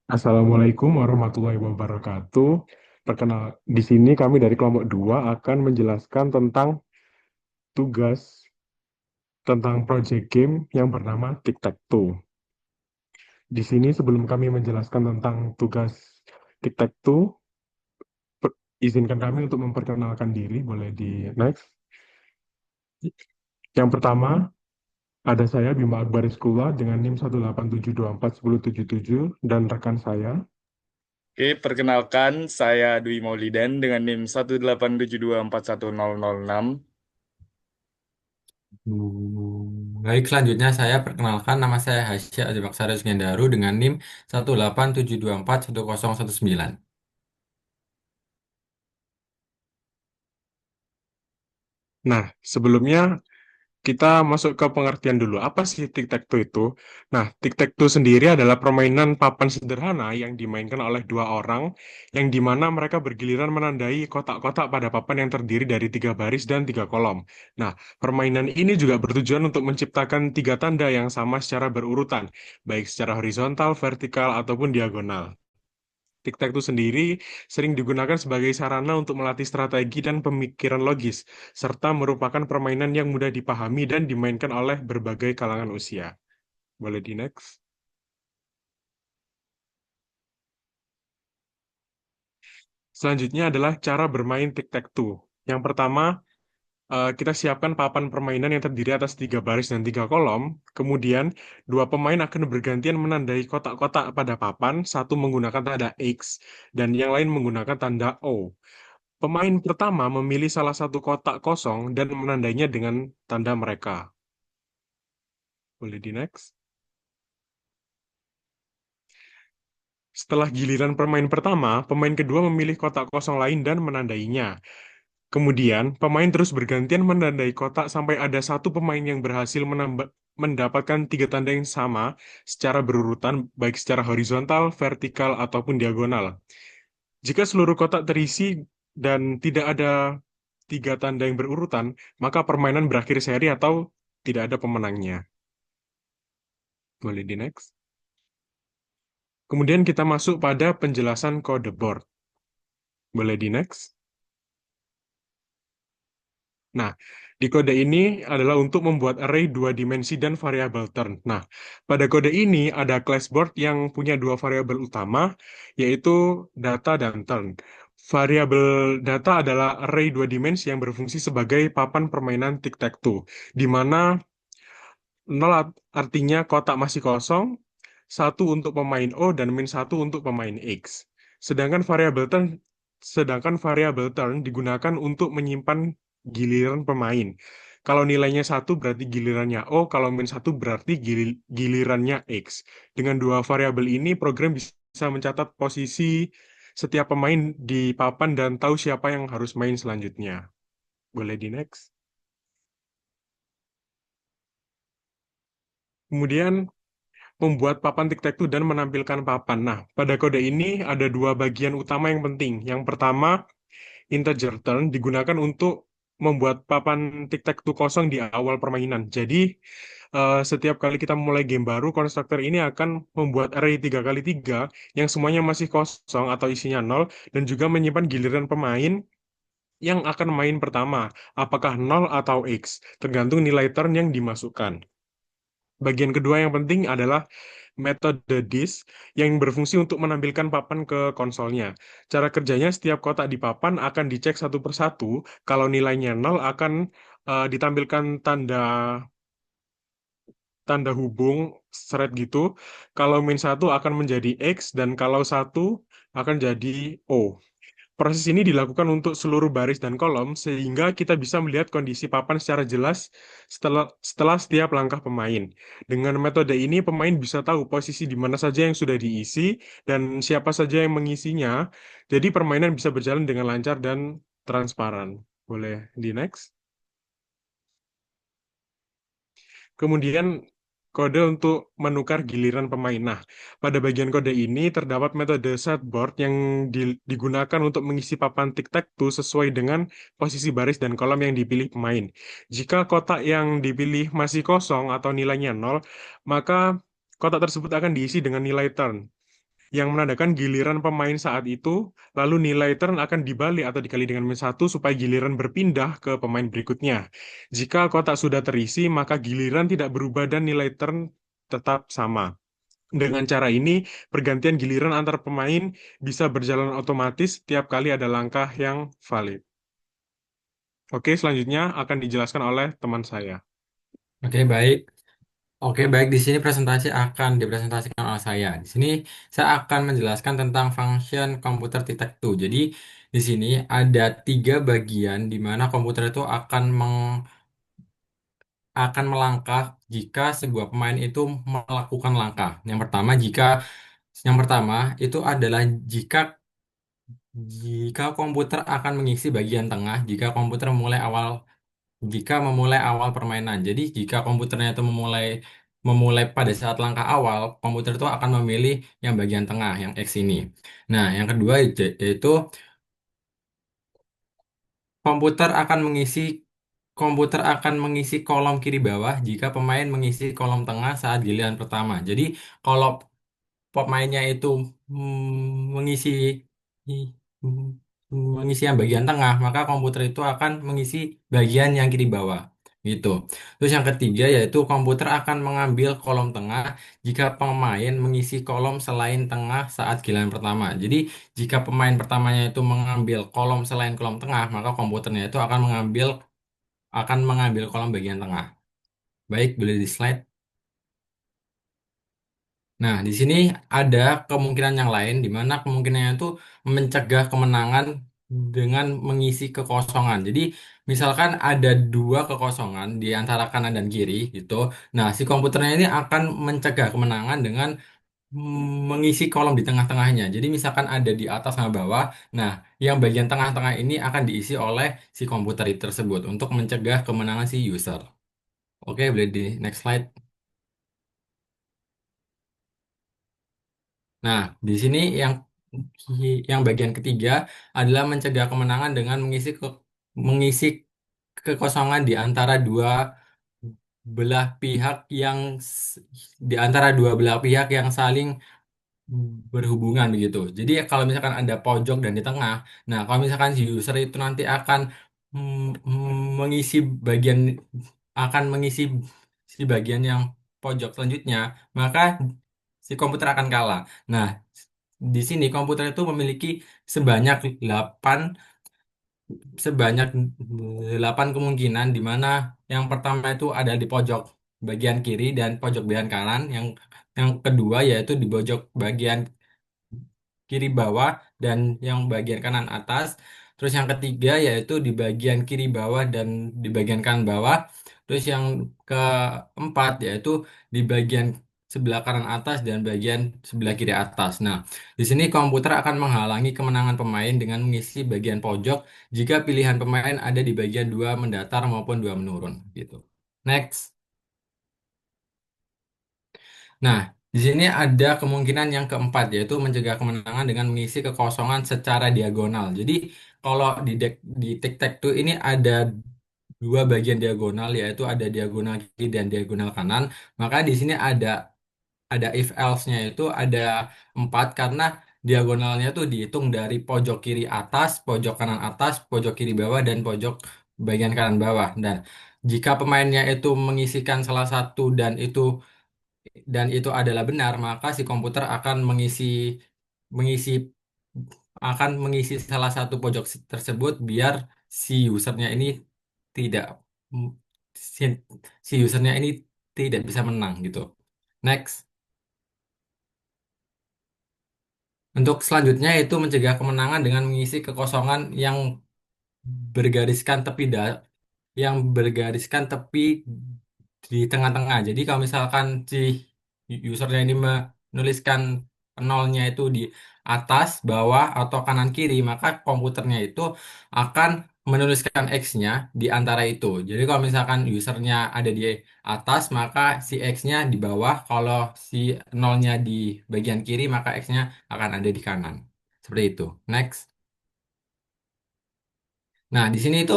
Assalamualaikum warahmatullahi wabarakatuh. Di sini kami dari kelompok 2 akan menjelaskan tugas tentang project game yang bernama Tic-Tac-Toe. Di sini sebelum kami menjelaskan tentang tugas Tic-Tac-Toe, izinkan kami untuk memperkenalkan diri, boleh di next. Yang pertama, ada saya Bima Akbar Iskula dengan NIM 187241077 dan rekan saya. Oke, perkenalkan saya Dwi Maulidan dengan NIM 187241006. Baik, selanjutnya saya perkenalkan nama saya Hasya Azimaksara Sugendaru dengan NIM 187241019. Nah, sebelumnya kita masuk ke pengertian dulu. Apa sih tic-tac-toe itu? Nah, tic-tac-toe sendiri adalah permainan papan sederhana yang dimainkan oleh dua orang, yang dimana mereka bergiliran menandai kotak-kotak pada papan yang terdiri dari tiga baris dan tiga kolom. Nah, permainan ini juga bertujuan untuk menciptakan tiga tanda yang sama secara berurutan, baik secara horizontal, vertikal, ataupun diagonal. Tic-tac-toe sendiri sering digunakan sebagai sarana untuk melatih strategi dan pemikiran logis, serta merupakan permainan yang mudah dipahami dan dimainkan oleh berbagai kalangan usia. Boleh di next. Selanjutnya adalah cara bermain tic-tac-toe. Yang pertama, kita siapkan papan permainan yang terdiri atas tiga baris dan tiga kolom. Kemudian, dua pemain akan bergantian menandai kotak-kotak pada papan, satu menggunakan tanda X dan yang lain menggunakan tanda O. Pemain pertama memilih salah satu kotak kosong dan menandainya dengan tanda mereka. Boleh di next. Setelah giliran pemain pertama, pemain kedua memilih kotak kosong lain dan menandainya. Kemudian, pemain terus bergantian menandai kotak sampai ada satu pemain yang berhasil mendapatkan tiga tanda yang sama secara berurutan, baik secara horizontal, vertikal, ataupun diagonal. Jika seluruh kotak terisi dan tidak ada tiga tanda yang berurutan, maka permainan berakhir seri atau tidak ada pemenangnya. Boleh di next. Kemudian kita masuk pada penjelasan kode board. Boleh di next. Nah, di kode ini adalah untuk membuat array dua dimensi dan variabel turn. Nah, pada kode ini ada class board yang punya dua variabel utama, yaitu data dan turn. Variabel data adalah array dua dimensi yang berfungsi sebagai papan permainan tic-tac-toe, di mana nol artinya kotak masih kosong, satu untuk pemain O dan min satu untuk pemain X. Sedangkan variabel turn, sedangkan variabel turn digunakan untuk menyimpan giliran pemain. Kalau nilainya satu berarti gilirannya O, kalau min satu berarti gilirannya X. Dengan dua variabel ini, program bisa mencatat posisi setiap pemain di papan dan tahu siapa yang harus main selanjutnya. Boleh di next. Kemudian membuat papan tic-tac-toe dan menampilkan papan. Nah, pada kode ini ada dua bagian utama yang penting. Yang pertama, integer turn digunakan untuk membuat papan tic-tac-toe kosong di awal permainan. Jadi, setiap kali kita mulai game baru, konstruktor ini akan membuat array 3 kali 3 yang semuanya masih kosong atau isinya nol dan juga menyimpan giliran pemain yang akan main pertama, apakah nol atau X, tergantung nilai turn yang dimasukkan. Bagian kedua yang penting adalah metode disk yang berfungsi untuk menampilkan papan ke konsolnya. Cara kerjanya, setiap kotak di papan akan dicek satu persatu. Kalau nilainya nol akan ditampilkan tanda tanda hubung thread gitu. Kalau min satu akan menjadi X dan kalau satu akan jadi O. Proses ini dilakukan untuk seluruh baris dan kolom sehingga kita bisa melihat kondisi papan secara jelas setelah setiap langkah pemain. Dengan metode ini, pemain bisa tahu posisi di mana saja yang sudah diisi dan siapa saja yang mengisinya. Jadi permainan bisa berjalan dengan lancar dan transparan. Boleh di next. Kemudian kode untuk menukar giliran pemain. Nah, pada bagian kode ini terdapat metode setboard yang digunakan untuk mengisi papan tic-tac-toe sesuai dengan posisi baris dan kolom yang dipilih pemain. Jika kotak yang dipilih masih kosong atau nilainya nol, maka kotak tersebut akan diisi dengan nilai turn. yang menandakan giliran pemain saat itu, lalu nilai turn akan dibalik atau dikali dengan -1 supaya giliran berpindah ke pemain berikutnya. Jika kotak sudah terisi, maka giliran tidak berubah dan nilai turn tetap sama. Dengan cara ini, pergantian giliran antar pemain bisa berjalan otomatis tiap kali ada langkah yang valid. Oke, selanjutnya akan dijelaskan oleh teman saya. Oke, baik. Oke, baik. Di sini presentasi akan dipresentasikan oleh saya. Di sini saya akan menjelaskan tentang function komputer tic-tac-toe. Jadi, di sini ada tiga bagian di mana komputer itu akan melangkah jika sebuah pemain itu melakukan langkah. Yang pertama itu adalah jika jika komputer akan mengisi bagian tengah, jika memulai awal permainan. Jadi jika komputernya itu memulai pada saat langkah awal, komputer itu akan memilih yang bagian tengah, yang X ini. Nah, yang kedua yaitu komputer akan mengisi komputer akan mengisi kolom kiri bawah jika pemain mengisi kolom tengah saat giliran pertama. Jadi kalau pemainnya itu mengisi mengisi yang bagian tengah, maka komputer itu akan mengisi bagian yang kiri bawah. Gitu. Terus yang ketiga yaitu komputer akan mengambil kolom tengah jika pemain mengisi kolom selain tengah saat giliran pertama. Jadi jika pemain pertamanya itu mengambil kolom selain kolom tengah, maka komputernya itu akan mengambil kolom bagian tengah. Baik, boleh di slide. Nah, di sini ada kemungkinan yang lain, di mana kemungkinannya itu mencegah kemenangan dengan mengisi kekosongan. Jadi, misalkan ada dua kekosongan di antara kanan dan kiri, gitu. Nah, si komputernya ini akan mencegah kemenangan dengan mengisi kolom di tengah-tengahnya. Jadi, misalkan ada di atas sama bawah, nah, yang bagian tengah-tengah ini akan diisi oleh si komputer itu tersebut untuk mencegah kemenangan si user. Oke, boleh di next slide. Nah, di sini yang bagian ketiga adalah mencegah kemenangan dengan mengisi kekosongan belah pihak yang s- di antara dua belah pihak yang saling berhubungan begitu. Jadi kalau misalkan ada pojok dan di tengah, nah kalau misalkan si user itu nanti mengisi bagian mengisi si bagian yang pojok selanjutnya, maka si komputer akan kalah. Nah, di sini komputer itu memiliki sebanyak 8 sebanyak 8 kemungkinan di mana yang pertama itu ada di pojok bagian kiri dan pojok bagian kanan, yang kedua yaitu di pojok bagian kiri bawah dan yang bagian kanan atas. Terus yang ketiga yaitu di bagian kiri bawah dan di bagian kanan bawah. Terus yang keempat yaitu di bagian sebelah kanan atas dan bagian sebelah kiri atas. Nah, di sini komputer akan menghalangi kemenangan pemain dengan mengisi bagian pojok jika pilihan pemain ada di bagian dua mendatar maupun dua menurun gitu. Next. Nah, di sini ada kemungkinan yang keempat, yaitu mencegah kemenangan dengan mengisi kekosongan secara diagonal. Jadi, kalau di tic-tac-toe ini ada dua bagian diagonal, yaitu ada diagonal kiri dan diagonal kanan. Maka di sini ada if else-nya itu ada 4 karena diagonalnya itu dihitung dari pojok kiri atas, pojok kiri bawah, dan pojok bagian kanan bawah. Dan jika pemainnya itu mengisikan salah satu dan itu adalah benar, maka si komputer mengisi mengisi salah satu pojok tersebut biar si usernya ini tidak si, si usernya ini tidak bisa menang gitu. Next. Untuk selanjutnya itu mencegah kemenangan dengan mengisi kekosongan bergariskan tepi da, yang bergariskan tepi di tengah-tengah. Jadi kalau misalkan si usernya ini menuliskan nolnya itu di atas, bawah, atau kanan kiri, maka komputernya itu akan menuliskan X-nya di antara itu. Jadi kalau misalkan usernya ada di atas, maka si X-nya di bawah. Kalau si nolnya di bagian kiri, maka X-nya akan ada di kanan. Seperti itu. Next. Nah, di sini itu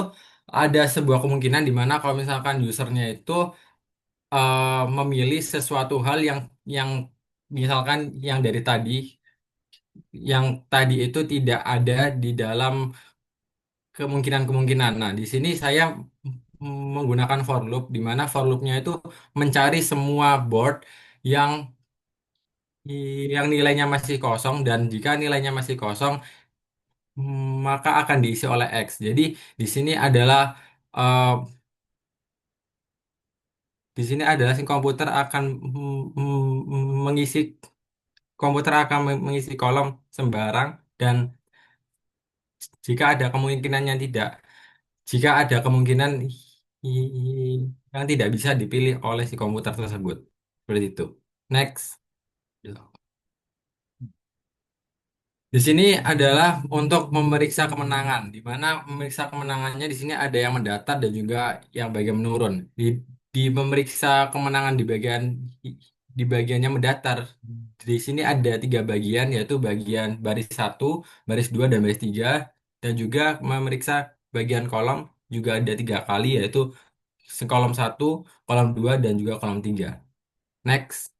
ada sebuah kemungkinan di mana kalau misalkan usernya itu memilih sesuatu hal yang misalkan yang dari tadi yang tadi itu tidak ada di dalam kemungkinan-kemungkinan. Nah, di sini saya menggunakan for loop, di mana for loopnya itu mencari semua board yang nilainya masih kosong, dan jika nilainya masih kosong, maka akan diisi oleh X. Jadi di sini adalah eh, si komputer akan mengisi mengisi kolom sembarang, dan jika ada kemungkinan yang tidak jika ada kemungkinan yang tidak bisa dipilih oleh si komputer tersebut. Seperti itu. Next. Di sini adalah untuk memeriksa kemenangan, di mana memeriksa kemenangannya di sini ada yang mendatar dan juga yang bagian menurun. Di memeriksa kemenangan di bagiannya mendatar, di sini ada tiga bagian, yaitu bagian baris satu, baris dua, dan baris tiga, dan juga memeriksa bagian kolom juga ada tiga kali, yaitu kolom satu, kolom dua, dan juga kolom tiga. Next.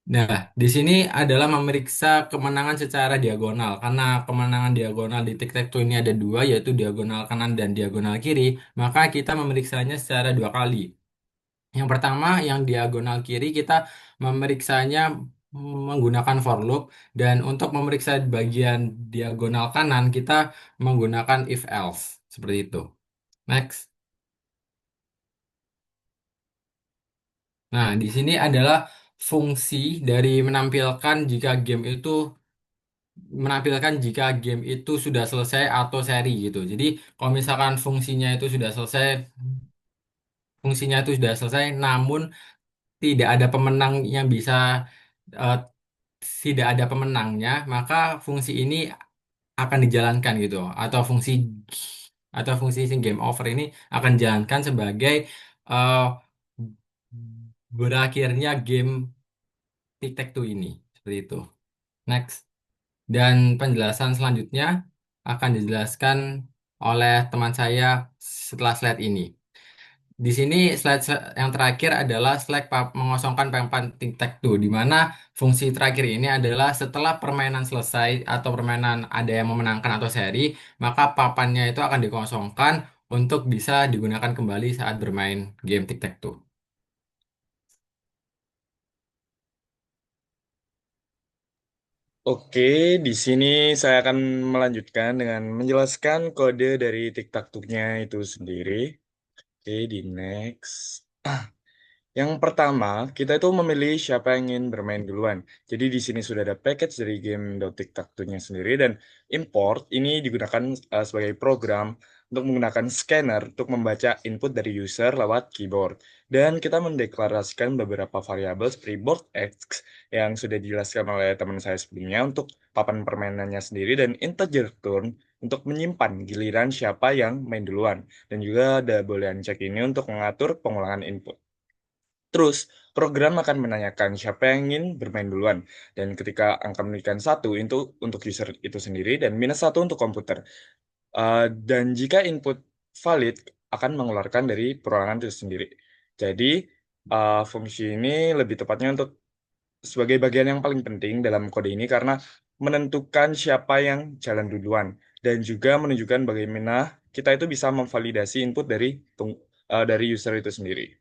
Nah, di sini adalah memeriksa kemenangan secara diagonal. Karena kemenangan diagonal di tic-tac-toe ini ada dua, yaitu diagonal kanan dan diagonal kiri, maka kita memeriksanya secara dua kali. Yang pertama, yang diagonal kiri, kita memeriksanya menggunakan for loop, dan untuk memeriksa bagian diagonal kanan, kita menggunakan if else. Seperti itu. Next. Nah, di sini adalah fungsi dari menampilkan jika game itu sudah selesai atau seri gitu. Jadi kalau misalkan fungsinya itu sudah selesai, namun tidak ada pemenang yang bisa eh, tidak ada pemenangnya, maka fungsi ini akan dijalankan gitu. Atau fungsi si game over ini akan dijalankan sebagai eh, berakhirnya game tic-tac-toe ini. Seperti itu. Next. Dan penjelasan selanjutnya akan dijelaskan oleh teman saya setelah slide ini. Di sini yang terakhir adalah slide mengosongkan papan tic-tac-toe, di mana fungsi terakhir ini adalah setelah permainan selesai atau permainan ada yang memenangkan atau seri, maka papannya itu akan dikosongkan untuk bisa digunakan kembali saat bermain game tic-tac-toe. Oke, di sini saya akan melanjutkan dengan menjelaskan kode dari TikTok-nya itu sendiri. Oke, di next. Yang pertama, kita itu memilih siapa yang ingin bermain duluan. Jadi di sini sudah ada package dari game Tic-Tac-Toe-nya sendiri, dan import ini digunakan sebagai program untuk menggunakan scanner untuk membaca input dari user lewat keyboard. Dan kita mendeklarasikan beberapa variabel seperti board X yang sudah dijelaskan oleh teman saya sebelumnya untuk papan permainannya sendiri, dan integer turn untuk menyimpan giliran siapa yang main duluan. Dan juga ada boolean check ini untuk mengatur pengulangan input. Terus, program akan menanyakan siapa yang ingin bermain duluan. Dan ketika angka menunjukkan satu itu untuk user itu sendiri, dan minus satu untuk komputer. Dan jika input valid, akan mengeluarkan dari perorangan itu sendiri. Jadi, fungsi ini lebih tepatnya untuk sebagai bagian yang paling penting dalam kode ini, karena menentukan siapa yang jalan duluan. Dan juga menunjukkan bagaimana kita itu bisa memvalidasi input dari user itu sendiri.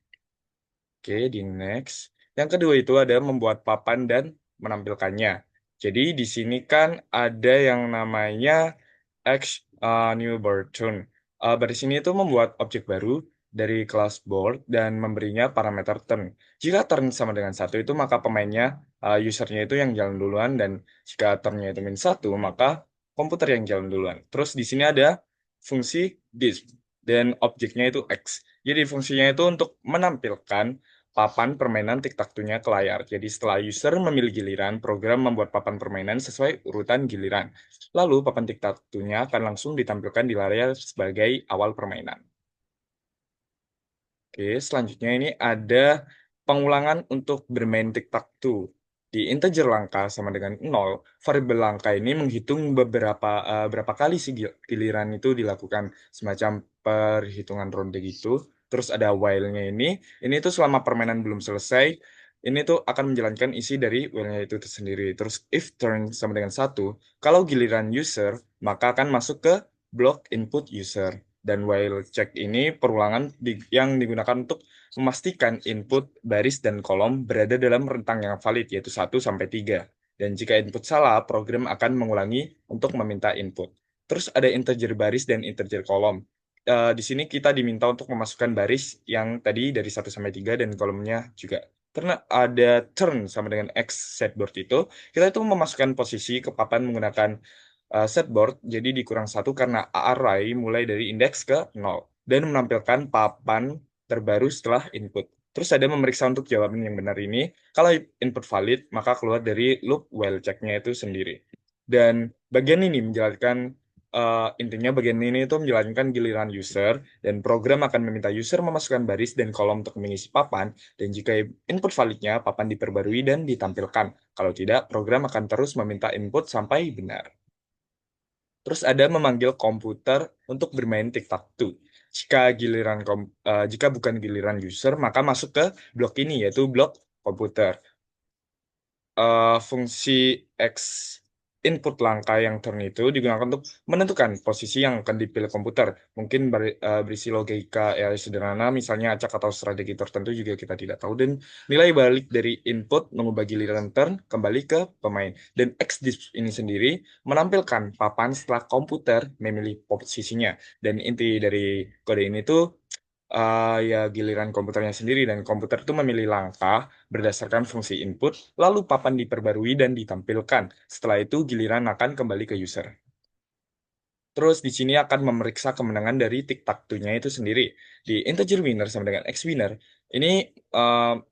Oke, di next. Yang kedua itu ada membuat papan dan menampilkannya. Jadi di sini kan ada yang namanya X new board turn. Baris ini itu membuat objek baru dari kelas board dan memberinya parameter turn. Jika turn sama dengan satu itu maka pemainnya, usernya itu yang jalan duluan, dan jika turnnya itu min satu maka komputer yang jalan duluan. Terus di sini ada fungsi this dan objeknya itu X. Jadi fungsinya itu untuk menampilkan papan permainan tic-tac-toe-nya ke layar. Jadi setelah user memilih giliran, program membuat papan permainan sesuai urutan giliran. Lalu papan tic-tac-toe-nya akan langsung ditampilkan di layar sebagai awal permainan. Oke, selanjutnya ini ada pengulangan untuk bermain tic-tac-toe. Di integer langka sama dengan 0, variabel langka ini menghitung berapa kali sih giliran itu dilakukan, semacam perhitungan ronde gitu. Terus ada while-nya ini itu selama permainan belum selesai, ini tuh akan menjalankan isi dari while-nya itu tersendiri. Terus if turn sama dengan satu, kalau giliran user, maka akan masuk ke blok input user. Dan while check ini perulangan yang digunakan untuk memastikan input baris dan kolom berada dalam rentang yang valid, yaitu 1 sampai 3. Dan jika input salah, program akan mengulangi untuk meminta input. Terus ada integer baris dan integer kolom. Di sini kita diminta untuk memasukkan baris yang tadi dari 1 sampai 3 dan kolomnya juga. Karena ada turn sama dengan X setboard itu, kita itu memasukkan posisi ke papan menggunakan setboard, jadi dikurang 1 karena array mulai dari indeks ke 0 dan menampilkan papan terbaru setelah input. Terus ada memeriksa untuk jawaban yang benar ini. Kalau input valid, maka keluar dari loop while check-nya itu sendiri. Dan bagian ini menjalankan intinya bagian ini itu menjalankan giliran user dan program akan meminta user memasukkan baris dan kolom untuk mengisi papan dan jika input validnya papan diperbarui dan ditampilkan. Kalau tidak, program akan terus meminta input sampai benar. Terus ada memanggil komputer untuk bermain tic-tac-toe. Jika bukan giliran user, maka masuk ke blok ini yaitu blok komputer. Fungsi X input langkah yang turn itu digunakan untuk menentukan posisi yang akan dipilih komputer. Mungkin berisi logika ya sederhana, misalnya acak atau strategi tertentu juga kita tidak tahu. Dan nilai balik dari input mengubah giliran turn kembali ke pemain. Dan X disk ini sendiri menampilkan papan setelah komputer memilih posisinya. Dan inti dari kode ini tuh ya giliran komputernya sendiri dan komputer itu memilih langkah berdasarkan fungsi input, lalu papan diperbarui dan ditampilkan. Setelah itu giliran akan kembali ke user. Terus di sini akan memeriksa kemenangan dari tic-tac-toe-nya itu sendiri. Di integer winner sama dengan x winner, ini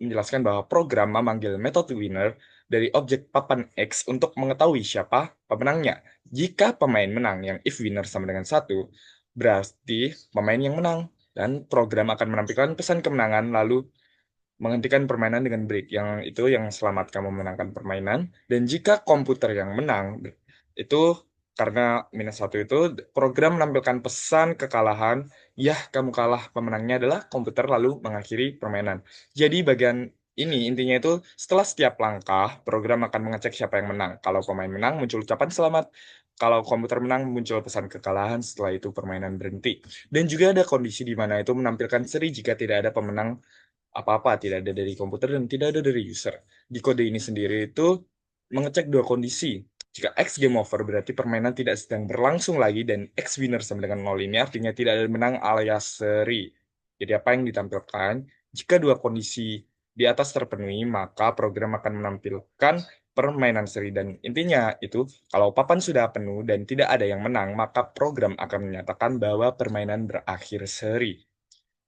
menjelaskan bahwa program memanggil metode winner dari objek papan x untuk mengetahui siapa pemenangnya. Jika pemain menang yang if winner sama dengan 1, berarti pemain yang menang. Dan program akan menampilkan pesan kemenangan lalu menghentikan permainan dengan break yang itu yang selamat kamu memenangkan permainan dan jika komputer yang menang itu karena -1 itu program menampilkan pesan kekalahan ya kamu kalah pemenangnya adalah komputer lalu mengakhiri permainan jadi bagian ini intinya itu setelah setiap langkah program akan mengecek siapa yang menang kalau pemain menang muncul ucapan selamat kalau komputer menang muncul pesan kekalahan setelah itu permainan berhenti dan juga ada kondisi di mana itu menampilkan seri jika tidak ada pemenang apa-apa, tidak ada dari komputer dan tidak ada dari user. Di kode ini sendiri itu mengecek dua kondisi. Jika X game over berarti permainan tidak sedang berlangsung lagi dan X winner sama dengan 0 ini artinya tidak ada menang alias seri. Jadi apa yang ditampilkan? Jika dua kondisi di atas terpenuhi, maka program akan menampilkan permainan seri dan intinya itu kalau papan sudah penuh dan tidak ada yang menang, maka program akan menyatakan bahwa permainan berakhir seri.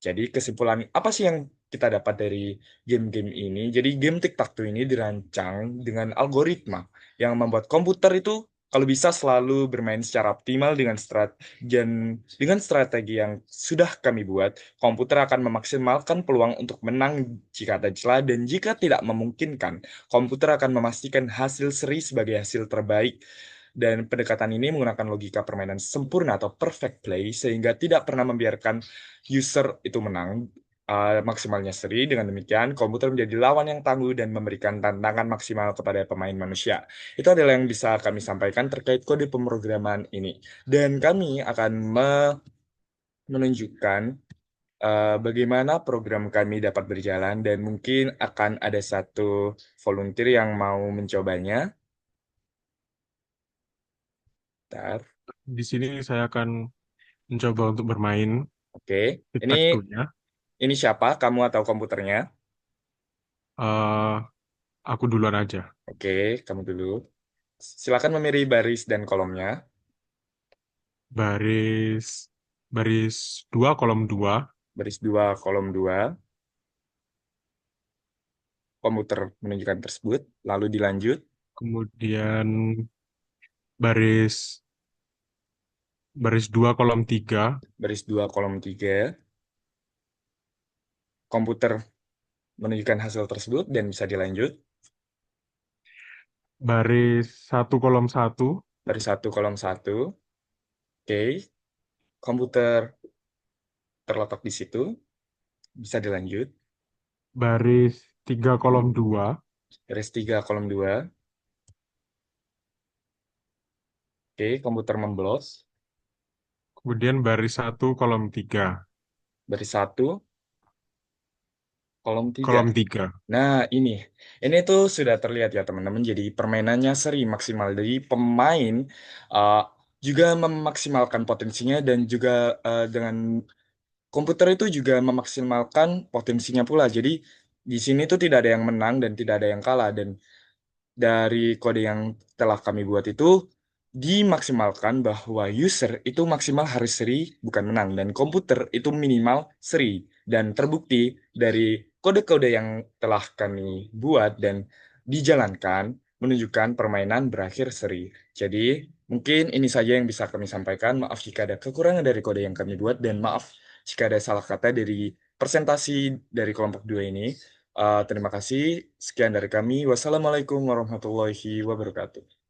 Jadi kesimpulan apa sih yang kita dapat dari game-game ini? Jadi game tic-tac-toe ini dirancang dengan algoritma yang membuat komputer itu kalau bisa selalu bermain secara optimal dengan strategi yang sudah kami buat, komputer akan memaksimalkan peluang untuk menang jika ada celah dan jika tidak memungkinkan, komputer akan memastikan hasil seri sebagai hasil terbaik. Dan pendekatan ini menggunakan logika permainan sempurna atau perfect play sehingga tidak pernah membiarkan user itu menang maksimalnya seri. Dengan demikian, komputer menjadi lawan yang tangguh dan memberikan tantangan maksimal kepada pemain manusia. Itu adalah yang bisa kami sampaikan terkait kode pemrograman ini. Dan kami akan menunjukkan bagaimana program kami dapat berjalan dan mungkin akan ada satu volunteer yang mau mencobanya. Bentar. Di sini saya akan mencoba untuk bermain Oke, ini tic-tac-toe-nya. ini siapa? Kamu atau komputernya? Eh, aku duluan aja. Oke, kamu dulu. Silakan memilih baris dan kolomnya. Baris baris 2 kolom 2, Baris 2 kolom 2 komputer menunjukkan tersebut. Lalu dilanjut. kemudian baris baris 2 kolom 3, Baris 2 kolom 3 komputer menunjukkan hasil tersebut dan bisa dilanjut. baris 1 kolom 1, Baris 1 kolom 1. Oke, komputer terletak di situ. Bisa dilanjut. baris 3 kolom 2, Garis 3 kolom 2. Oke, komputer memblos. kemudian baris 1 kolom 3, Baris 1 kolom 3. kolom 3. Nah, ini tuh sudah terlihat ya teman-teman. Jadi permainannya seri maksimal. Jadi pemain uh, juga memaksimalkan potensinya dan juga dengan komputer itu juga memaksimalkan potensinya pula. Jadi di sini tuh tidak ada yang menang dan tidak ada yang kalah. Dan dari kode yang telah kami buat itu dimaksimalkan bahwa user itu maksimal harus seri bukan menang dan komputer itu minimal seri dan terbukti dari kode-kode yang telah kami buat dan dijalankan menunjukkan permainan berakhir seri. Jadi mungkin ini saja yang bisa kami sampaikan. Maaf jika ada kekurangan dari kode yang kami buat dan maaf jika ada salah kata dari presentasi dari kelompok 2 ini. Terima kasih. Sekian dari kami. Wassalamualaikum warahmatullahi wabarakatuh.